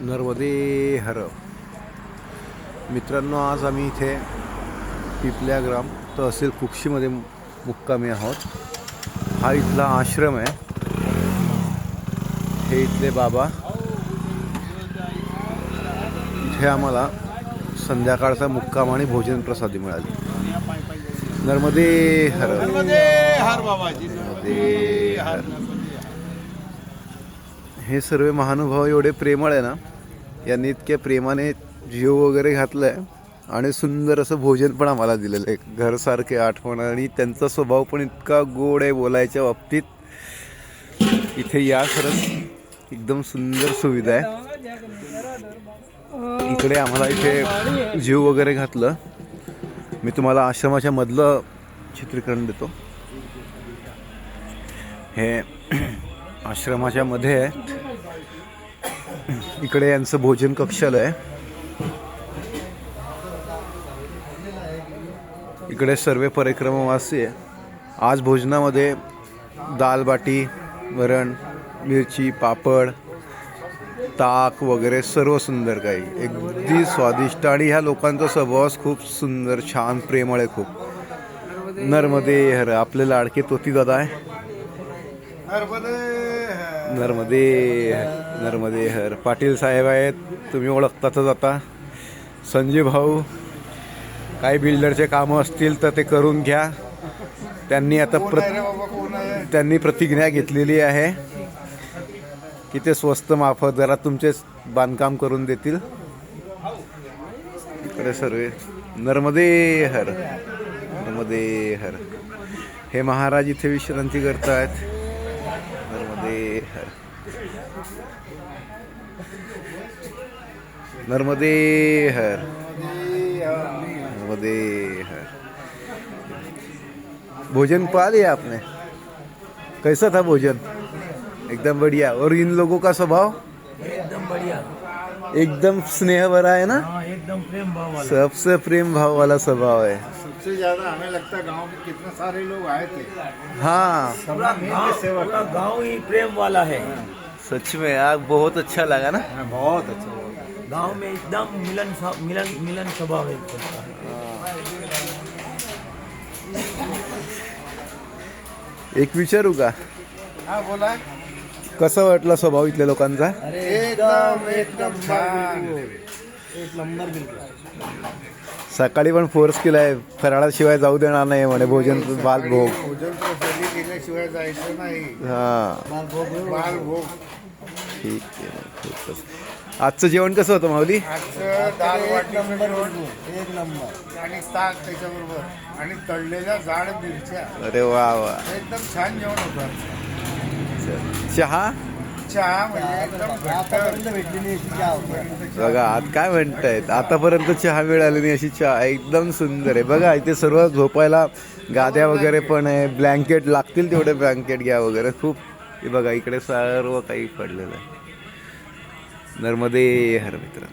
नर्मदे हर. मित्रांनो, आज आम्ही इथे पिपल्या ग्राम तहसील कुक्षीमध्ये मुक्कामी आहोत. हा इथला आश्रम आहे. हे इथले बाबा. इथे आम्हाला संध्याकाळचा मुक्काम आणि भोजन प्रसादी मिळाली. नर्मदे हर. नर्मदे हर बाबाजी. नर्मदे हर. हे सर्व महानुभाव एवढे प्रेमळ आहे ना, यांनी इतक्या प्रेमाने जीव वगैरे घातलं आहे आणि सुंदर असं भोजन पण आम्हाला दिलेलं आहे. घरसारखे आठवण, आणि त्यांचा स्वभाव पण इतका गोड आहे बोलायच्या बाबतीत. इथे या, खरंच एकदम सुंदर सुविधा आहे. इकडे आम्हाला इथे जीव वगैरे घातलं. मी तुम्हाला आश्रमाच्या मधलं चित्रीकरण देतो. हे आश्रमाच्या मध्ये आहे. इकडे यांचं भोजन कक्षालय आहे. इकडे सर्व परिक्रमावासी आहे. आज भोजनामध्ये दाल बाटी, वरण, मिरची, पापड, ताक वगैरे सर्व सुंदर काही, अगदी स्वादिष्ट. आणि ह्या लोकांचा स्वभावच खूप सुंदर, छान, प्रेमळ आहे खूप. नर्मदे हर. आपले लाडके तोती दादा आहे. नर्मदे नर्मदे हर. पाटील साहेब आहेत, तुम्ही ओळखतातच आता. संजय भाऊ, काही बिल्डरचे कामं असतील तर ते करून घ्या. त्यांनी आता त्यांनी प्रतिज्ञा घेतलेली आहे की ते स्वस्त माफत जरा तुमचे बांधकाम करून देतील. इकडे सर्व नर्मदे हर. नर्मदे हर. हे महाराज इथे विश्रांती करतायत. नर्मदे हर. नर्मदे हर. नर्मदे हर. भोजन पा लिया आपने? कैसा था भोजन? एकदम बढ़िया. और इन लोगों का स्वभाव एकदम बढ़िया, एकदम स्नेह भरा है ना. एकदम प्रेम भाव वाला. सबसे प्रेम भाव वाला स्वभाव है. सबसे ज्यादा हमें लगता है गांव के कितने सारे लोग आए थे. हाँ, पूरा गांव ही प्रेम वाला है. सच में यार बहुत अच्छा लगा ना. बहुत अच्छा. गांव में एकदम मिलन स्वभाव है. एक विचारू का, हाँ बोला. कसं वाटलं स्वभाव इथल्या लोकांचा? एकदम छान. एक नंबर बिलकुल. सकाळी पण फोर्स केलाय, फराळाशिवाय जाऊ देणार नाही म्हणे. भोजन बालभोग. भोजन प्रसादी केल्याशिवाय जायचं नाही. हा, बालभोग. ठीक आहे. खूपच. आजचं जेवण कसं होतं माऊली? आजचं दाल वाटी एक नंबर, आणि ताक त्याच्याबरोबर, आणि तळलेल्या जाड मिरच्या. अरे वा वा. एकदम छान जेवण होतं. चहा चहा म्हणजे एकदम आतापर्यंत भेटलेली चहा. बघा, आज काय म्हणतायत, आतापर्यंत चहा मिळाली नाही अशी चहा. एकदम सुंदर आहे. बघा, इथे सर्व झोपायला गाद्या वगैरे पण आहे. ब्लँकेट लागतील तेवढे ब्लँकेट घ्या वगैरे. खूप. हे बघा, इकडे सर्व काही पडलेलं आहे. नर्मदे हर मित्र.